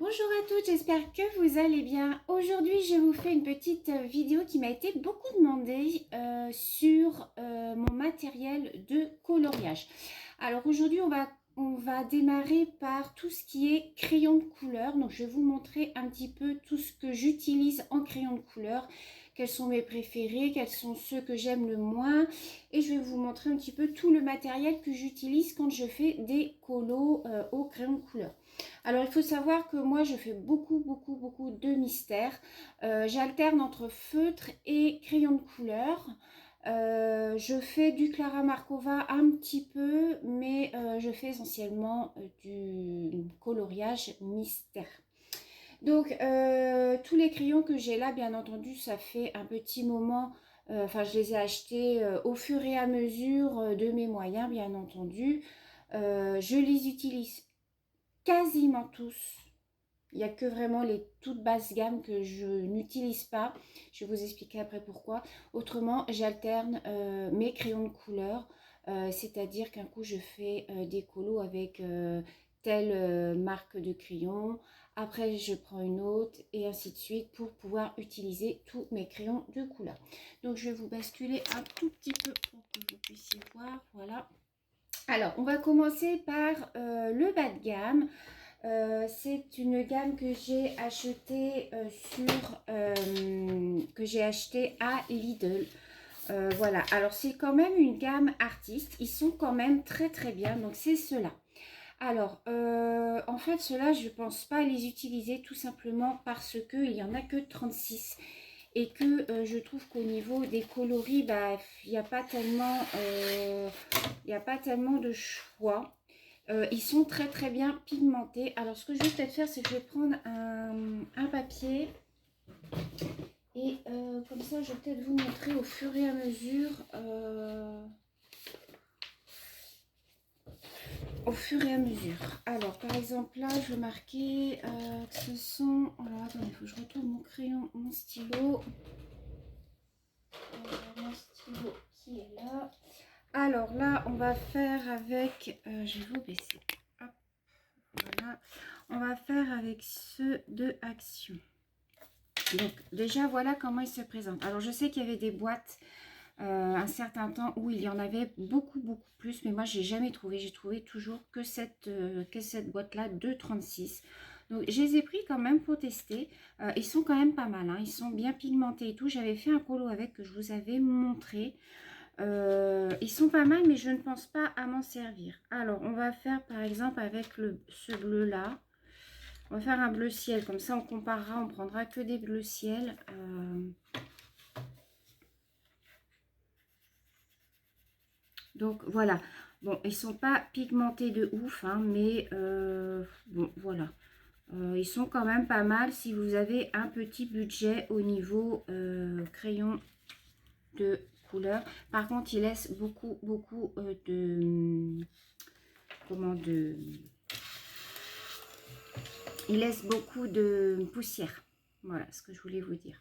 Bonjour à toutes, j'espère que vous allez bien. Aujourd'hui, je vous fais une petite vidéo qui m'a été beaucoup demandée sur mon matériel de coloriage. Alors aujourd'hui, on va démarrer par tout ce qui est crayon de couleur. Donc je vais vous montrer un petit peu tout ce que j'utilise en crayon de couleur, quels sont mes préférés, quels sont ceux que j'aime le moins. Et je vais vous montrer un petit peu tout le matériel que j'utilise quand je fais des colos au crayon de couleur. Alors, il faut savoir que moi, je fais beaucoup de mystères. J'alterne entre feutre et crayon de couleur. Je fais du Clara Markova un petit peu, mais je fais essentiellement du coloriage mystère. Donc, tous les crayons que j'ai là, bien entendu, ça fait un petit moment. Enfin, je les ai achetés au fur et à mesure de mes moyens, bien entendu. Je les utilise quasiment tous. Il n'y a que vraiment les toutes basses gammes que je n'utilise pas. Je vais vous expliquer après pourquoi. Autrement, j'alterne mes crayons de couleur. C'est-à-dire qu'un coup, je fais des colos avec telle marque de crayon. Après, je prends une autre et ainsi de suite pour pouvoir utiliser tous mes crayons de couleur. Donc, je vais vous basculer un tout petit peu pour que vous puissiez voir. Voilà. Alors, on va commencer par le bas de gamme. C'est une gamme que j'ai achetée que j'ai acheté à Lidl. Voilà, alors c'est quand même une gamme artiste. Ils sont quand même très bien. Donc c'est ceux-là. Alors, en fait, ceux-là, je ne pense pas les utiliser tout simplement parce qu'il n'y en a que 36 et que je trouve qu'au niveau des coloris, bah, il n'y a pas tellement, de choix. Ils sont très bien pigmentés. Alors, ce que je vais peut-être faire, c'est que je vais prendre un papier et comme ça, je vais peut-être vous montrer au fur et à mesure. Alors, par exemple, là, je vais marquer que ce sont... Alors, attendez, il faut que je retourne mon crayon, mon stylo. Mon stylo qui est là. Alors là, on va faire avec... je vais vous baisser. Hop, voilà. On va faire avec ceux de Action. Donc, déjà, voilà comment ils se présentent. Alors, je sais qu'il y avait des boîtes un certain temps où il y en avait beaucoup plus, mais moi j'ai jamais trouvé. J'ai trouvé toujours que cette boîte là de 36. Donc je les ai pris quand même pour tester. Ils sont quand même pas mal, hein. Ils sont bien pigmentés et tout. J'avais fait un colo avec que je vous avais montré. Ils sont pas mal, mais je ne pense pas à m'en servir. Alors on va faire par exemple avec ce bleu là. On va faire un bleu ciel, comme ça on comparera, on prendra que des bleus ciel. Donc voilà, bon, ils sont pas pigmentés de ouf, hein, mais bon, voilà. Ils sont quand même pas mal si vous avez un petit budget au niveau crayon de couleur. Par contre, ils laissent beaucoup de... Comment de... Ils laissent beaucoup de poussière. Voilà ce que je voulais vous dire.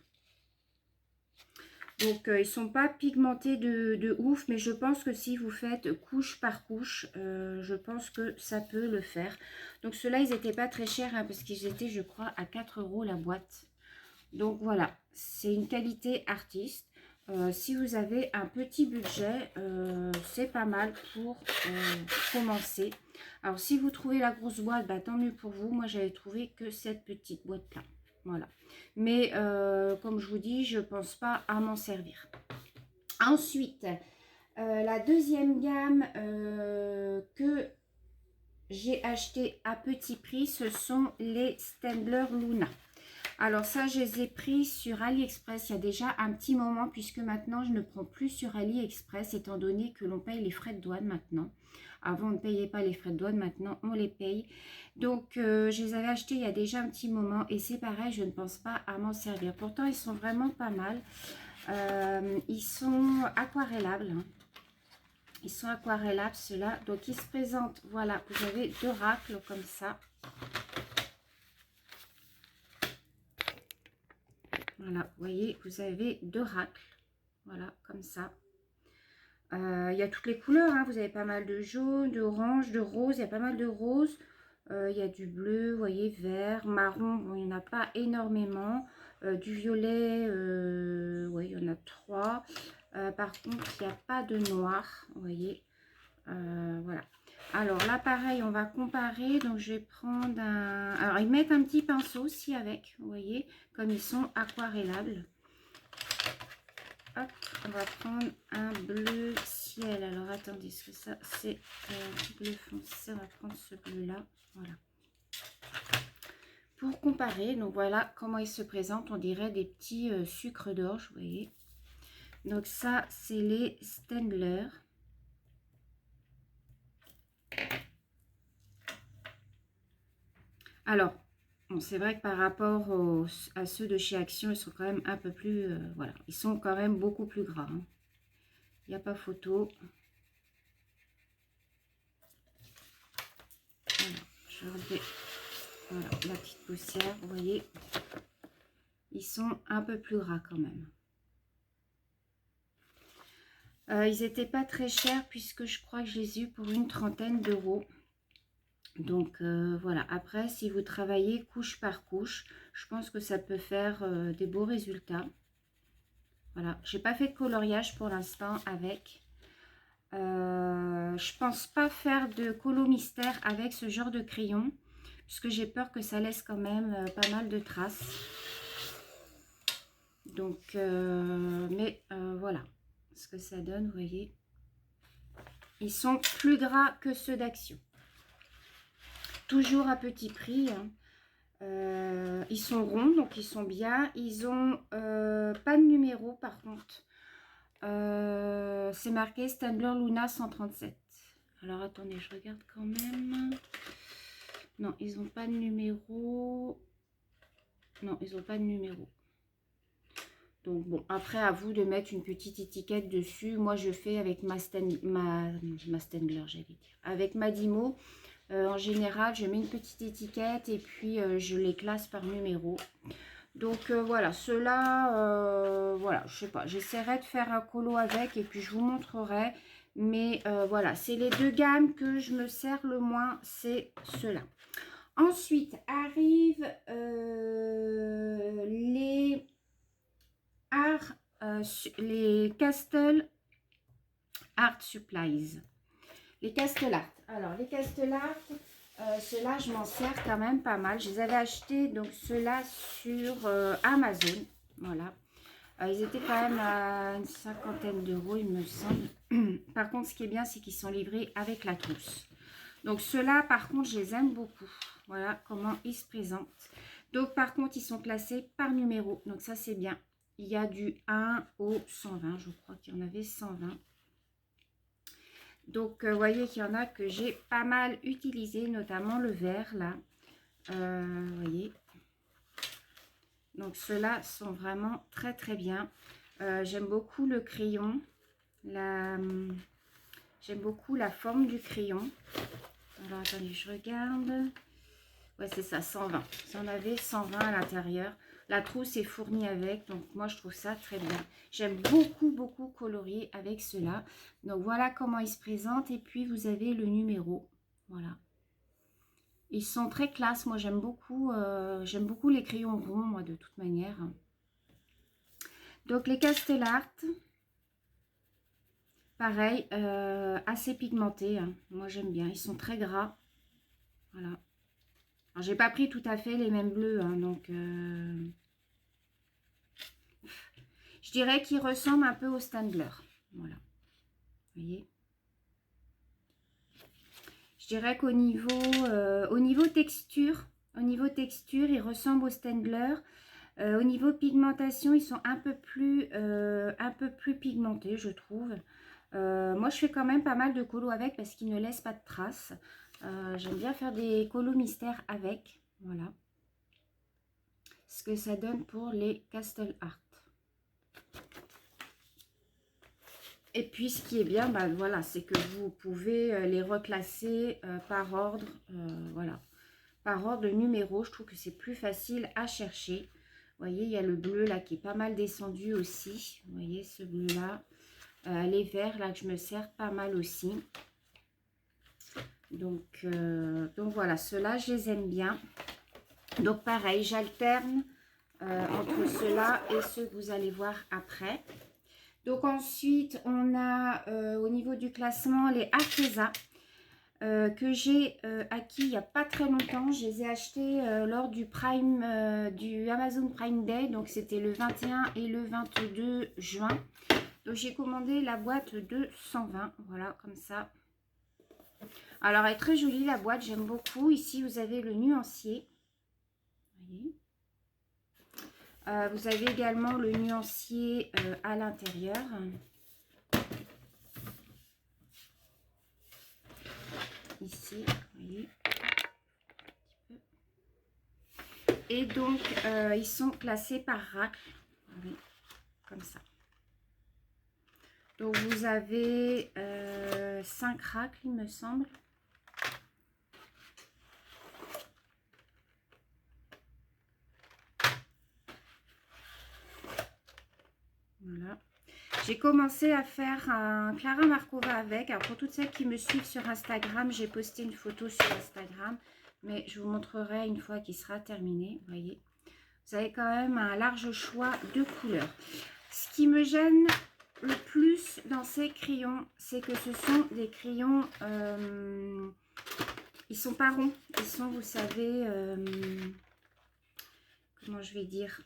Donc, ils ne sont pas pigmentés de ouf, mais je pense que si vous faites couche par couche, je pense que ça peut le faire. Donc, ceux-là, ils n'étaient pas très chers, hein, parce qu'ils étaient, je crois, à 4 € la boîte. Donc, voilà, c'est une qualité artiste. Si vous avez un petit budget, c'est pas mal pour commencer. Alors, si vous trouvez la grosse boîte, bah, tant mieux pour vous. Moi, j'avais trouvé que cette petite boîte-là. Voilà. Mais comme je vous dis, je ne pense pas à m'en servir. Ensuite, la deuxième gamme que j'ai acheté à petit prix, ce sont les Staedtler Luna. Alors ça, je les ai pris sur AliExpress il y a déjà un petit moment, puisque maintenant, je ne prends plus sur AliExpress, étant donné que l'on paye les frais de douane maintenant. Avant, on ne payait pas les frais de douane, maintenant, on les paye. Donc, je les avais achetés il y a déjà un petit moment, et c'est pareil, je ne pense pas à m'en servir. Pourtant, ils sont vraiment pas mal. Ils sont aquarellables, hein. Ils sont aquarellables, ceux-là. Donc, ils se présentent, voilà, vous avez 2 racles comme ça. Voilà, vous voyez, vous avez 2 racles. Voilà, comme ça. Il y a toutes les couleurs, hein. Vous avez pas mal de jaune, d'orange, de rose. Il y a pas mal de rose. Il y a du bleu, vous voyez, vert, marron, bon, il n'y en a pas énormément. Du violet, oui, il y en a 3. Par contre, il n'y a pas de noir, vous voyez. Voilà. Alors là, pareil, on va comparer. Donc, je vais prendre un... Alors, ils mettent un petit pinceau aussi avec, vous voyez, comme ils sont aquarellables. Hop, on va prendre un bleu ciel. Alors, attendez, est-ce que ça, c'est bleu foncé? On va prendre ce bleu-là. Voilà. Pour comparer, donc voilà comment ils se présentent. On dirait des petits sucres d'orge, vous voyez. Donc ça, c'est les Staedtler. Alors, bon, c'est vrai que par rapport à ceux de chez Action, ils sont quand même un peu plus... voilà, ils sont quand même beaucoup plus gras. Hein. Il n'y a pas photo. Voilà, je vais enlever voilà, la petite poussière, vous voyez. Ils sont un peu plus gras quand même. Ils n'étaient pas très chers puisque je crois que je les ai eus pour une 30aine d'euros. Donc voilà, après si vous travaillez couche par couche, je pense que ça peut faire des beaux résultats. Voilà, j'ai pas fait de coloriage pour l'instant avec. Je pense pas faire de colo mystère avec ce genre de crayon, puisque j'ai peur que ça laisse quand même pas mal de traces. Donc, mais voilà ce que ça donne, vous voyez. Ils sont plus gras que ceux d'Action. Toujours à petit prix. Hein. Ils sont ronds, donc ils sont bien. Ils ont pas de numéro par contre. C'est marqué Staedtler Luna 137. Alors attendez, je regarde quand même. Non, ils n'ont pas de numéro. Non, ils n'ont pas de numéro. Donc bon, après à vous de mettre une petite étiquette dessus. Moi je fais avec ma Staedtler, j'allais dire. Avec ma Dymo. En général, je mets une petite étiquette et puis je les classe par numéro. Donc voilà, ceux-là, voilà, je sais pas, j'essaierai de faire un colo avec et puis je vous montrerai. Mais voilà, c'est les deux gammes que je me sers le moins, c'est ceux-là. Ensuite arrivent les Castle Art Supplies. Les Castle Art. Alors, les Castle Art, ceux-là, je m'en sers quand même pas mal. Je les avais achetés, donc ceux-là, sur Amazon. Voilà. Ils étaient quand même à une 50aine d'euros, il me semble. Par contre, ce qui est bien, c'est qu'ils sont livrés avec la trousse. Donc, ceux-là, par contre, je les aime beaucoup. Voilà comment ils se présentent. Donc, par contre, ils sont classés par numéro. Donc, ça, c'est bien. Il y a du 1 au 120. Je crois qu'il y en avait 120. Donc, vous voyez qu'il y en a que j'ai pas mal utilisé, notamment le vert, là. Vous voyez. Donc, ceux-là sont vraiment très, très bien. J'aime beaucoup le crayon. J'aime beaucoup la forme du crayon. Alors, attendez, je regarde. Ouais, c'est ça, 120. Vous en avez 120 à l'intérieur. La trousse est fournie avec, donc moi je trouve ça très bien. J'aime beaucoup, beaucoup colorier avec cela. Donc voilà comment ils se présentent. Et puis vous avez le numéro. Voilà. Ils sont très classe. Moi j'aime beaucoup les crayons ronds, moi de toute manière. Donc les Castle Art. Pareil, assez pigmentés. Hein. Moi j'aime bien. Ils sont très gras. Voilà. Alors, j'ai pas pris tout à fait les mêmes bleus, hein, donc je dirais qu'ils ressemblent un peu au Staedtler. Voilà, vous voyez. Je dirais qu'au niveau texture, ils ressemblent au Staedtler. Au niveau pigmentation, ils sont un peu plus pigmentés, je trouve. Moi, je fais quand même pas mal de colos avec parce qu'ils ne laissent pas de traces. J'aime bien faire des colos mystères avec. Voilà. Ce que ça donne pour les Castle Art. Et puis, ce qui est bien, ben, voilà, c'est que vous pouvez les reclasser par ordre. Voilà. Par ordre de numéro. Je trouve que c'est plus facile à chercher. Vous voyez, il y a le bleu là qui est pas mal descendu aussi. Vous voyez, ce bleu-là. Les verts là que je me sers pas mal aussi. Donc voilà, ceux-là, je les aime bien. Donc pareil, j'alterne entre ceux-là et ceux que vous allez voir après. Donc ensuite, on a au niveau du classement les Arteza que j'ai acquis il n'y a pas très longtemps. Je les ai achetés lors du du Amazon Prime Day. Donc c'était le 21 et le 22 juin. Donc j'ai commandé la boîte de 120. Voilà, comme ça. Alors elle est très jolie la boîte, j'aime beaucoup. Ici vous avez le nuancier. Vous voyez. Vous avez également le nuancier à l'intérieur. Ici, vous voyez. Et donc, ils sont classés par racle. Oui, comme ça. Donc, vous avez 5 racles, il me semble. Voilà. J'ai commencé à faire un Clara Markova avec. Alors, pour toutes celles qui me suivent sur Instagram, j'ai posté une photo sur Instagram. Mais je vous montrerai une fois qu'il sera terminé. Vous voyez. Vous avez quand même un large choix de couleurs. Ce qui me gêne le plus dans ces crayons, c'est que ce sont des crayons, ils sont pas ronds, ils sont, vous savez, comment je vais dire.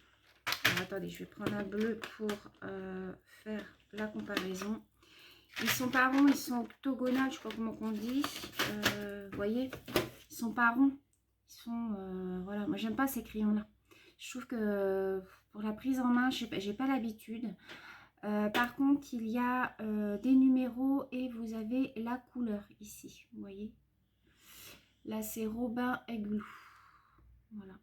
Alors, attendez, je vais prendre un bleu pour faire la comparaison. Ils sont pas ronds, ils sont octogonales, je crois comment on dit. Vous voyez, ils sont pas ronds, ils sont, voilà, moi j'aime pas ces crayons là. Je trouve que pour la prise en main, je sais pas, j'ai pas l'habitude. Par contre, il y a des numéros et vous avez la couleur ici. Vous voyez. Là, c'est Robin Aiglou. Voilà.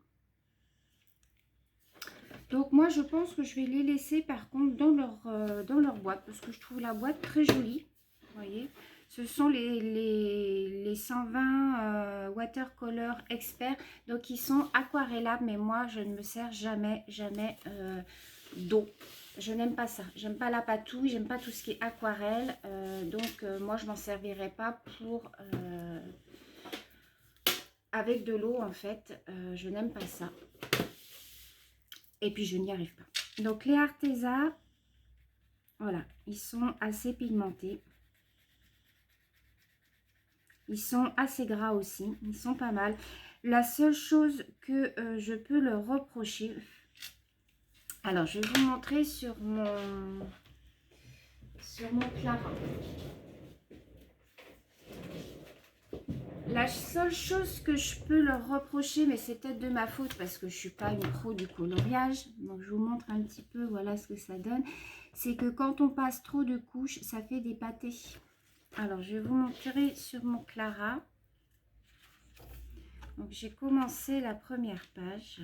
Donc, moi, je pense que je vais les laisser par contre dans leur boîte parce que je trouve la boîte très jolie. Vous voyez. Ce sont les 120 Watercolor Expert. Donc, ils sont aquarellables, mais moi, je ne me sers jamais d'eau. Je n'aime pas ça. J'aime pas la patouille, j'aime pas tout ce qui est aquarelle. Donc, moi, je m'en servirai pas pour... avec de l'eau, en fait. Je n'aime pas ça. Et puis, je n'y arrive pas. Donc, les Arteza, voilà, ils sont assez pigmentés. Ils sont assez gras aussi, ils sont pas mal. La seule chose que je peux leur reprocher, alors je vais vous montrer sur mon Clara. La seule chose que je peux leur reprocher, mais c'est peut-être de ma faute parce que je ne suis pas une pro du coloriage, donc je vous montre un petit peu, voilà ce que ça donne, c'est que quand on passe trop de couches, ça fait des pâtés. Alors, je vais vous montrer sur mon Clara. Donc, j'ai commencé la première page.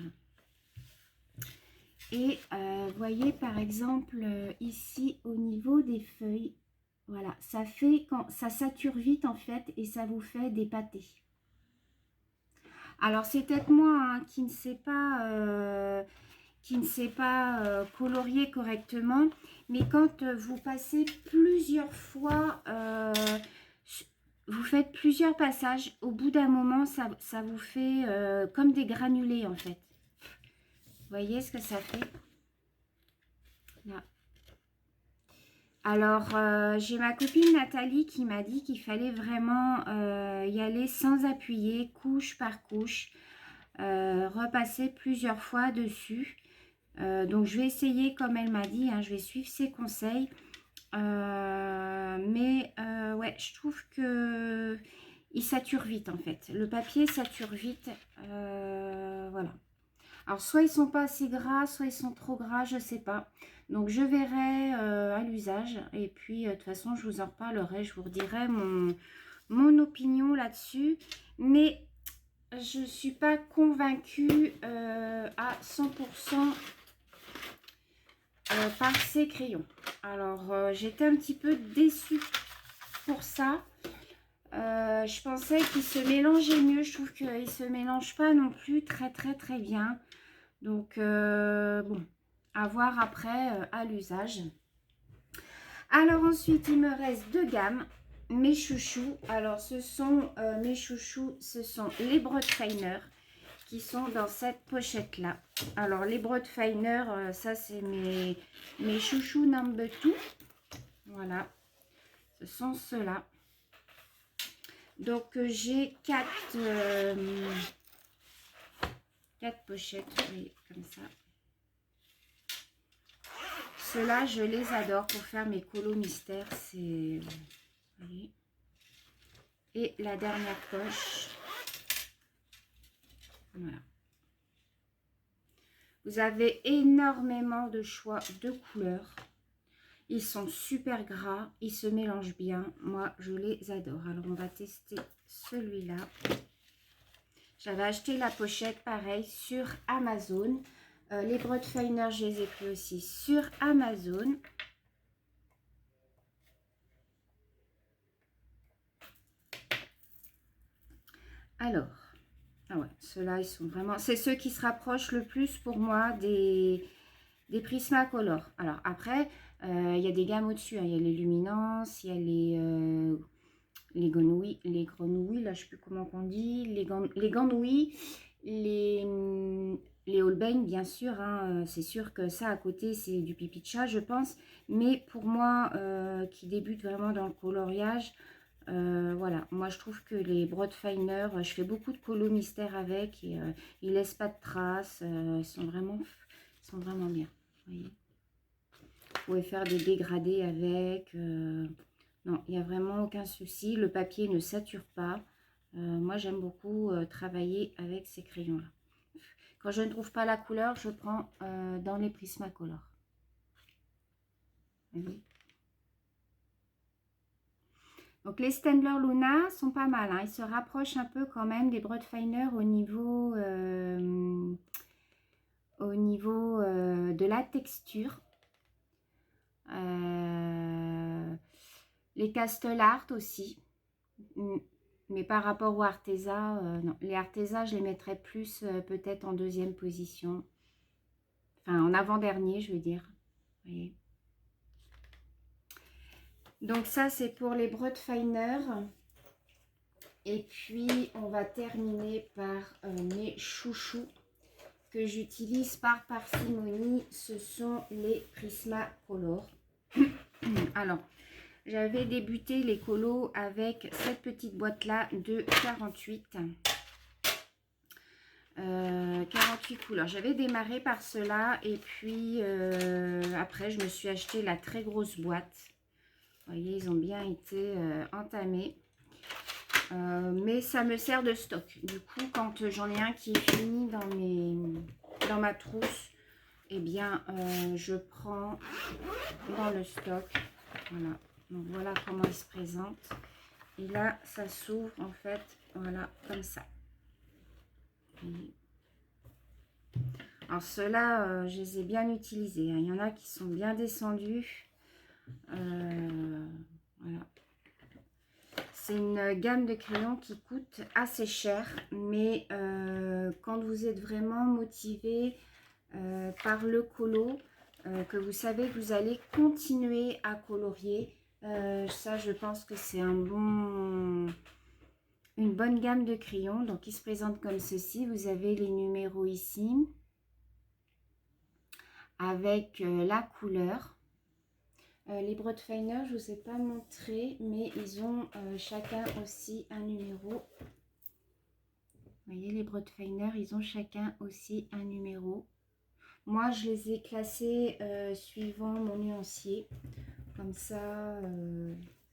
Et vous voyez, par exemple, ici, au niveau des feuilles, voilà, ça fait quand ça sature vite, en fait, et ça vous fait des pâtés. Alors, c'est peut-être moi hein, qui ne sais pas colorier correctement, mais quand vous passez plusieurs fois, vous faites plusieurs passages, au bout d'un moment, ça vous fait comme des granulés en fait. Vous voyez ce que ça fait? Là. Alors, j'ai ma copine Nathalie qui m'a dit qu'il fallait vraiment y aller sans appuyer, couche par couche, repasser plusieurs fois dessus. Donc, je vais essayer comme elle m'a dit, hein, je vais suivre ses conseils. Ouais, je trouve que il sature vite en fait. Le papier sature vite. Voilà. Alors, soit ils sont pas assez gras, soit ils sont trop gras, je sais pas. Donc, je verrai à l'usage. Et puis, de toute façon, je vous en reparlerai. Je vous redirai mon opinion là-dessus. Mais je ne suis pas convaincue à 100% par ces crayons. Alors, j'étais un petit peu déçue pour ça. Je pensais qu'ils se mélangeaient mieux. Je trouve qu'ils ne se mélangent pas non plus très bien. Donc, bon, à voir après à l'usage. Alors ensuite, il me reste deux gammes. mes chouchous. Alors, ce sont mes chouchous, ce sont les Broadfiner qui sont dans cette pochette-là. Alors, les Broadfiner, ça, c'est mes chouchous number 2. Voilà, ce sont ceux-là. Donc, j'ai 4 pochettes, oui, comme ça. Ceux-là, je les adore pour faire mes colos mystères. C'est... voyez. Et la dernière poche. Voilà. Vous avez énormément de choix de couleurs. Ils sont super gras. Ils se mélangent bien. Moi, je les adore. Alors, on va tester celui-là. J'avais acheté la pochette, pareil, sur Amazon. Les Broadfiner, je les ai pris aussi sur Amazon. Alors, ah ouais, ceux-là, ils sont vraiment... C'est ceux qui se rapprochent le plus pour moi des Prismacolor. Alors, après, il y a des gammes au-dessus. Hein. Il y a les Luminance, il y a les grenouilles, là, je ne sais plus comment on dit, les grenouilles, les Holbein, bien sûr, hein, c'est sûr que ça, à côté, c'est du pipi de chat, je pense. Mais pour moi, qui débute vraiment dans le coloriage, voilà, moi, je trouve que les Broadfiner, je fais beaucoup de colos mystères avec, et ils laissent pas de traces, ils sont vraiment bien, vous voyez. Vous pouvez faire des dégradés avec... non, il n'y a vraiment aucun souci. Le papier ne sature pas. Moi, j'aime beaucoup travailler avec ces crayons-là. Quand je ne trouve pas la couleur, je prends dans les Prismacolor. Oui. Donc, les Staedtler Luna sont pas mal. Hein. Ils se rapprochent un peu quand même des Broadfiner au niveau de la texture. Les Castle Art aussi. Mais par rapport aux Arteza, non. Les Arteza, je les mettrais plus peut-être en deuxième position. Enfin, en avant-dernier, je veux dire. Vous voyez. Donc ça, c'est pour les Broadfiner. Et puis, on va terminer par mes chouchous que j'utilise par parcimonie. Ce sont les Prismacolor. Alors, j'avais débuté les colos avec cette petite boîte-là de 48. 48 couleurs. J'avais démarré par cela et puis après, je me suis acheté la très grosse boîte. Vous voyez, ils ont bien été entamés. Mais ça me sert de stock. Du coup, quand j'en ai un qui est fini dans ma trousse, eh bien, je prends dans le stock. Voilà. Donc, voilà comment il se présente. Et là, ça s'ouvre en fait, voilà, comme ça. Alors, ceux-là, je les ai bien utilisés. Hein. Il y en a qui sont bien descendus. Voilà. C'est une gamme de crayons qui coûte assez cher, mais quand vous êtes vraiment motivé par le colo, que vous savez que vous allez continuer à colorier, ça je pense que c'est une bonne gamme de crayons. Donc, ils se présentent comme ceci. Vous avez les numéros ici, avec la couleur. Les Broadfiner, je ne vous ai pas montré, mais ils ont chacun aussi un numéro. Vous voyez, les Broadfiner, ils ont chacun aussi un numéro. Moi, je les ai classés suivant mon nuancier. Comme ça,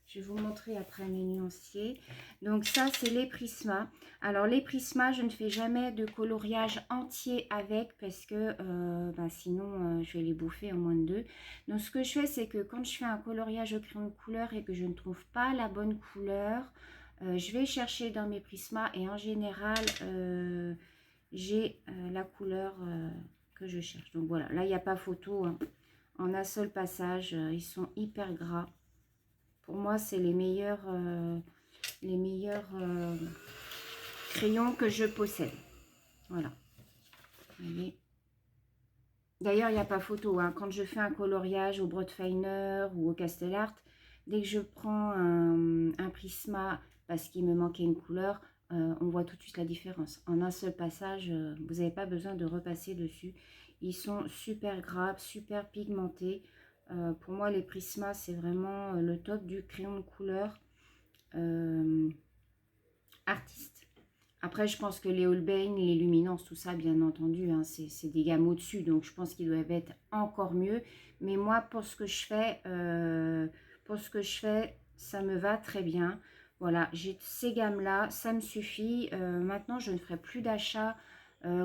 je vais vous montrer après mes nuanciers. Donc ça, c'est les Prisma. Alors les Prisma, je ne fais jamais de coloriage entier avec parce que sinon, je vais les bouffer en moins de 2. Donc ce que je fais, c'est que quand je fais un coloriage au crayon de couleur et que je ne trouve pas la bonne couleur, je vais chercher dans mes Prisma et en général, j'ai la couleur que je cherche. Donc voilà, là, il n'y a pas photo, hein. En un seul passage, ils sont hyper gras. Pour moi, c'est les meilleurs crayons que je possède. Voilà. D'ailleurs, il n'y a pas photo. Hein. Quand je fais un coloriage au Broadfiner ou au Castle Art, Dès que je prends un Prisma parce qu'il me manquait une couleur, on voit tout de suite la différence. En un seul passage, vous n'avez pas besoin de repasser dessus. Ils sont super gras, super pigmentés. Pour moi, les Prisma, c'est vraiment le top du crayon de couleur artiste. Après, je pense que les Holbein, les Luminance, tout ça, bien entendu, hein, c'est des gammes au-dessus. Donc, je pense qu'ils doivent être encore mieux. Mais moi, pour ce que je fais, ça me va très bien. Voilà, j'ai ces gammes-là, ça me suffit. Maintenant, je ne ferai plus d'achat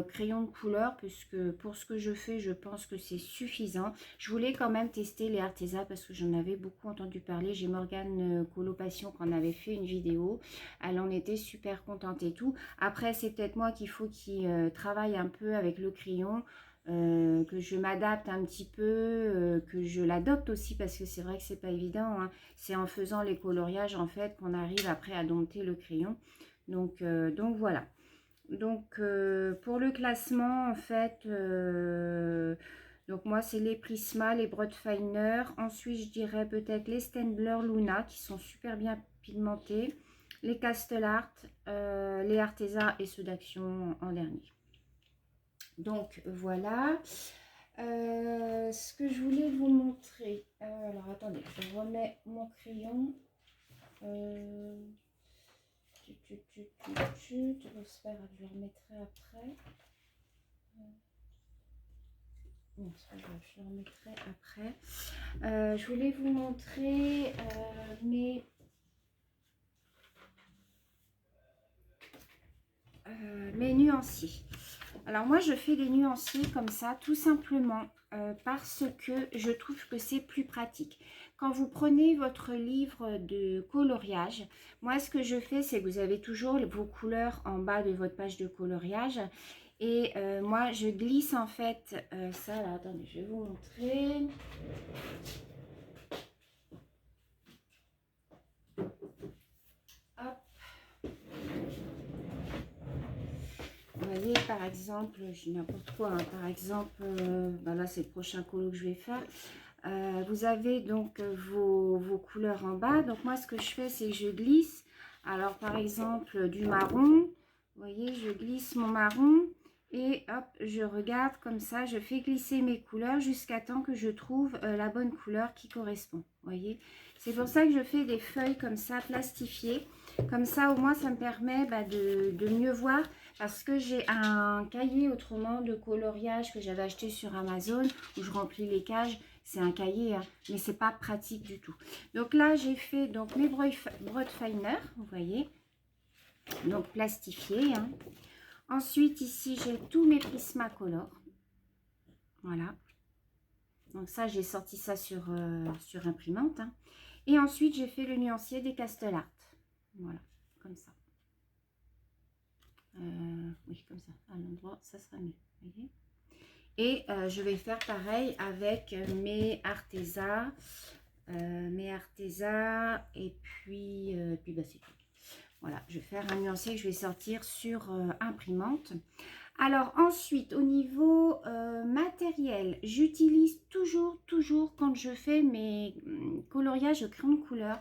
crayon de couleur puisque pour ce que je fais, je pense que c'est suffisant. Je voulais quand même tester les Arteza parce que j'en avais beaucoup entendu parler. J'ai Morgane Colopassion qui en avait fait une vidéo. Elle en était super contente et tout. Après, c'est peut-être moi qu'il faut qu'il travaille un peu avec le crayon. Que je m'adapte un petit peu, que je l'adopte aussi parce que c'est vrai que c'est pas évident, hein. C'est en faisant les coloriages en fait qu'on arrive après à dompter le crayon. Donc voilà. Donc pour le classement en fait, donc moi c'est les Prisma, les Broadfiner. Ensuite je dirais peut-être les Staedtler Luna qui sont super bien pigmentés. Les Castle Art, les Arteza et ceux d'Action en dernier. Donc voilà. Ce que je voulais vous montrer. Alors attendez, je remets mon crayon. J'espère que je le remettrai après. Non, c'est pas grave, je le remettrai après. Je voulais vous montrer mes nuanciers. Alors moi je fais des nuanciers comme ça tout simplement parce que je trouve que c'est plus pratique. Quand vous prenez votre livre de coloriage, moi ce que je fais c'est que vous avez toujours vos couleurs en bas de votre page de coloriage et moi je glisse en fait ça là, attendez je vais vous montrer. Hop. Vous voyez, par exemple, je n'importe quoi, hein, par exemple, là c'est le prochain colo que je vais faire. Vous avez donc vos couleurs en bas. Donc moi, ce que je fais, c'est que je glisse. Alors, par exemple, du marron. Vous voyez, je glisse mon marron. Et hop, je regarde comme ça. Je fais glisser mes couleurs jusqu'à temps que je trouve la bonne couleur qui correspond. Vous voyez, c'est pour ça que je fais des feuilles comme ça, plastifiées. Comme ça, au moins, ça me permet de mieux voir. Parce que j'ai un cahier autrement de coloriage que j'avais acheté sur Amazon où je remplis les cages. C'est un cahier, hein, mais c'est pas pratique du tout. Donc là, j'ai fait donc mes Broadfiner, vous voyez, donc plastifiés. Hein. Ensuite, ici, j'ai tous mes Prismacolor. Voilà. Donc ça, j'ai sorti ça sur imprimante. Hein. Et ensuite, j'ai fait le nuancier des Castle Art. Voilà, comme ça. Oui, comme ça. À l'endroit, ça sera mieux. Vous voyez. Et je vais faire pareil avec mes Arteza. Et puis c'est tout. Voilà, je vais faire un nuancier que je vais sortir sur imprimante. Alors ensuite, au niveau matériel, j'utilise toujours quand je fais mes coloriages au crayon de couleur,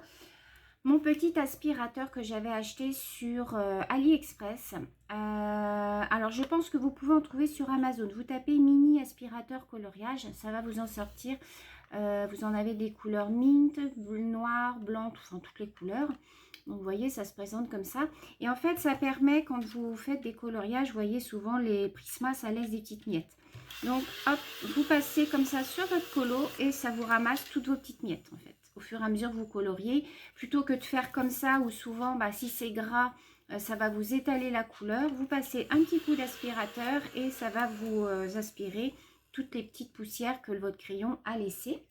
mon petit aspirateur que j'avais acheté sur AliExpress. Alors, je pense que vous pouvez en trouver sur Amazon. Vous tapez mini aspirateur coloriage, ça va vous en sortir. Vous en avez des couleurs mint, noir, blanc, enfin toutes les couleurs. Donc, vous voyez, ça se présente comme ça. Et en fait, ça permet, quand vous faites des coloriages, vous voyez, souvent les Prisma, ça laisse des petites miettes. Donc, hop, vous passez comme ça sur votre colo et ça vous ramasse toutes vos petites miettes, en fait. Au fur et à mesure que vous coloriez, plutôt que de faire comme ça, où souvent, si c'est gras, ça va vous étaler la couleur. Vous passez un petit coup d'aspirateur et ça va vous aspirer toutes les petites poussières que votre crayon a laissées.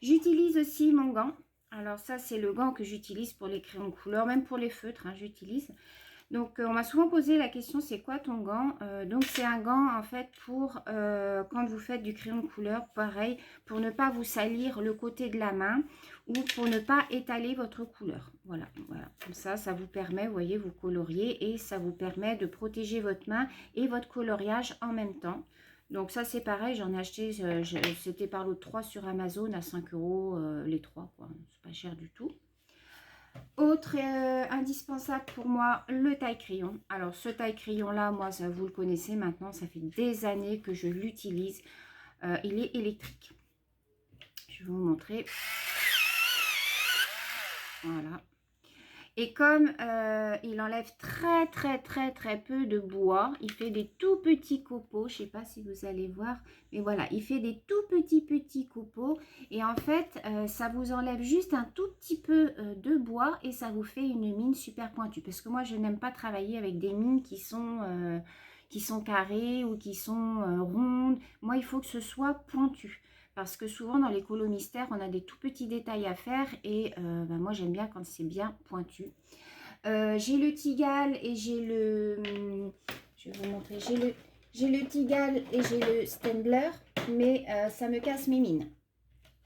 J'utilise aussi mon gant. Alors ça, c'est le gant que j'utilise pour les crayons de couleur, même pour les feutres, hein, j'utilise. Donc, on m'a souvent posé la question, c'est quoi ton gant? Donc, c'est un gant, en fait, pour quand vous faites du crayon de couleur, pareil, pour ne pas vous salir le côté de la main ou pour ne pas étaler votre couleur. Voilà, voilà. Comme ça, ça vous permet, vous voyez, vous coloriez et ça vous permet de protéger votre main et votre coloriage en même temps. Donc ça c'est pareil, j'en ai acheté, c'était par lot de 3 sur Amazon à 5 euros les 3, quoi. C'est pas cher du tout. Autre indispensable pour moi, le taille-crayon. Alors ce taille-crayon là, moi ça, vous le connaissez maintenant, ça fait des années que je l'utilise. Il est électrique. Je vais vous montrer. Voilà. Et comme il enlève très peu de bois, il fait des tout petits copeaux. Je ne sais pas si vous allez voir, mais voilà, il fait des tout petits copeaux. Et en fait, ça vous enlève juste un tout petit peu de bois et ça vous fait une mine super pointue. Parce que moi, je n'aime pas travailler avec des mines qui sont carrées ou qui sont rondes. Moi, il faut que ce soit pointu. Parce que souvent dans les colos mystères, on a des tout petits détails à faire et moi j'aime bien quand c'est bien pointu. J'ai le Tigal et j'ai le... Je vais vous montrer. J'ai le Tigal et j'ai le Stembler, mais ça me casse mes mines.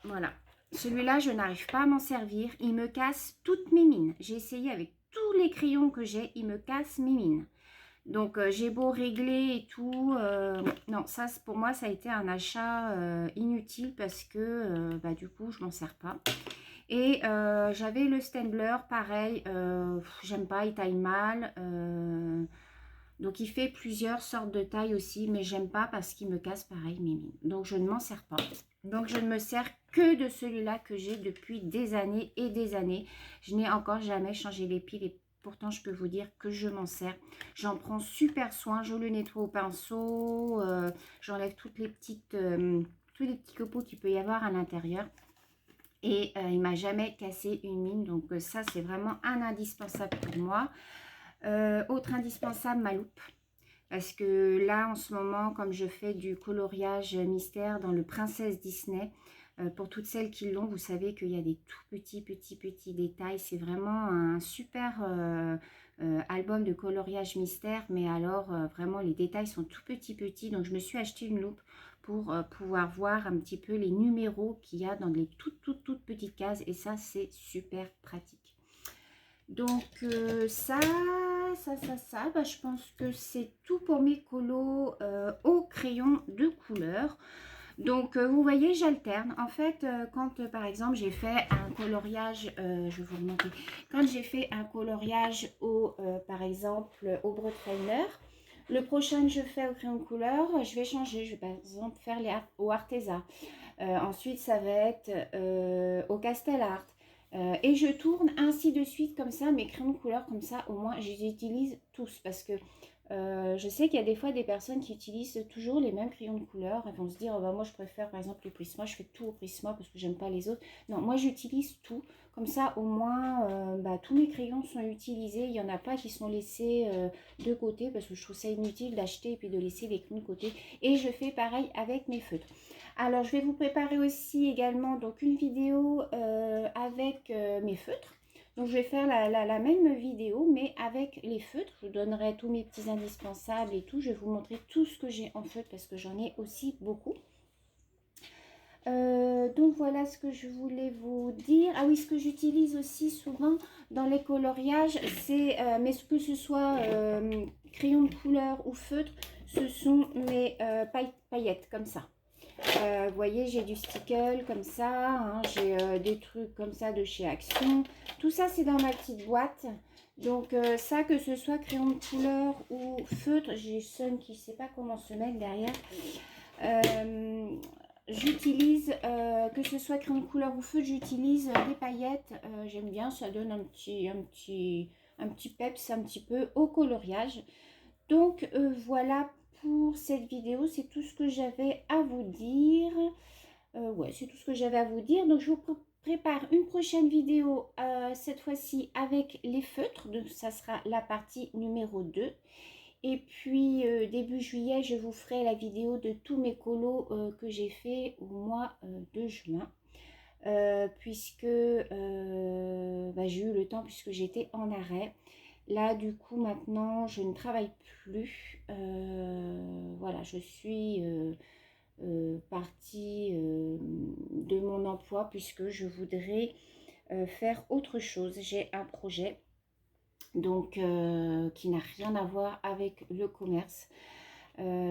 Voilà. Celui-là, je n'arrive pas à m'en servir. Il me casse toutes mes mines. J'ai essayé avec tous les crayons que j'ai, il me casse mes mines. Donc, j'ai beau régler et tout. Non, ça, pour moi, ça a été un achat inutile parce que, du coup, je m'en sers pas. Et j'avais le Stembler, pareil. J'aime pas, il taille mal. Donc, il fait plusieurs sortes de tailles aussi, mais j'aime pas parce qu'il me casse pareil mes mines. Donc, je ne m'en sers pas. Donc, je ne me sers que de celui-là que j'ai depuis des années et des années. Je n'ai encore jamais changé les piles et pourtant, je peux vous dire que je m'en sers. J'en prends super soin. Je le nettoie au pinceau. J'enlève tous les petits copeaux qu'il peut y avoir à l'intérieur. Et il m'a jamais cassé une mine. Donc, ça, c'est vraiment un indispensable pour moi. Autre indispensable, ma loupe. Parce que là, en ce moment, comme je fais du coloriage mystère dans le Princesse Disney, pour toutes celles qui l'ont, vous savez qu'il y a des tout petits détails. C'est vraiment un super album de coloriage mystère. Mais alors, vraiment, les détails sont tout petits. Donc, je me suis acheté une loupe pour pouvoir voir un petit peu les numéros qu'il y a dans les toutes petites cases. Et ça, c'est super pratique. Donc, ça, je pense que c'est tout pour mes colos au crayon de couleur. Donc, vous voyez, j'alterne. En fait, quand, par exemple, j'ai fait un coloriage, je vais vous remontrer. Quand j'ai fait un coloriage par exemple, au Bretainer, le prochain que je fais au crayon de couleur, je vais changer. Je vais, par exemple, faire au Arteza. Ensuite, ça va être au Castel Art. Et je tourne ainsi de suite comme ça, mes crayons de couleur comme ça, au moins je les utilise tous parce que je sais qu'il y a des fois des personnes qui utilisent toujours les mêmes crayons de couleur. Elles vont se dire, oh, moi je préfère par exemple le Prisma, je fais tout au Prisma parce que j'aime pas les autres. Non, moi j'utilise tout. Comme ça au moins tous mes crayons sont utilisés. Il n'y en a pas qui sont laissés de côté parce que je trouve ça inutile d'acheter et puis de laisser les crayons de côté. Et je fais pareil avec mes feutres. Alors je vais vous préparer aussi également donc une vidéo avec mes feutres. Donc, je vais faire la même vidéo, mais avec les feutres. Je vous donnerai tous mes petits indispensables et tout. Je vais vous montrer tout ce que j'ai en feutre parce que j'en ai aussi beaucoup. Donc, voilà ce que je voulais vous dire. Ah oui, ce que j'utilise aussi souvent dans les coloriages, c'est, mais que ce soit crayon de couleur ou feutre, ce sont mes paillettes comme ça. Vous voyez, j'ai du stickle comme ça, hein, j'ai des trucs comme ça de chez Action. Tout ça, c'est dans ma petite boîte. Donc, ça, que ce soit crayon de couleur ou feutre, j'ai Sun qui ne sait pas comment se mettre derrière. J'utilise, que ce soit crayon de couleur ou feutre, j'utilise des paillettes. J'aime bien, ça donne un petit peps un petit peu au coloriage. Donc, voilà pour cette vidéo, c'est tout ce que j'avais à vous dire. Ouais, c'est tout ce que j'avais à vous dire. Donc, je vous prépare une prochaine vidéo, cette fois-ci avec les feutres. Donc, ça sera la partie numéro 2. Et puis, début juillet, je vous ferai la vidéo de tous mes colos que j'ai fait au mois de juin. Puisque j'ai eu le temps, puisque j'étais en arrêt. Là, du coup, maintenant, je ne travaille plus. Voilà, je suis partie de mon emploi puisque je voudrais faire autre chose. J'ai un projet donc qui n'a rien à voir avec le commerce.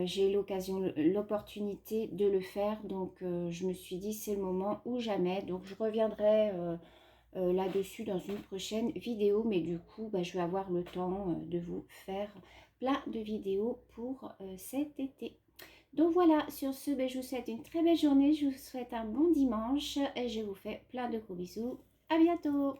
J'ai l'opportunité de le faire, donc je me suis dit c'est le moment ou jamais. Donc je reviendrai là-dessus dans une prochaine vidéo, mais du coup je vais avoir le temps de vous faire plein de vidéos pour cet été. Donc voilà, sur ce, je vous souhaite une très belle journée, je vous souhaite un bon dimanche et je vous fais plein de gros bisous. À bientôt!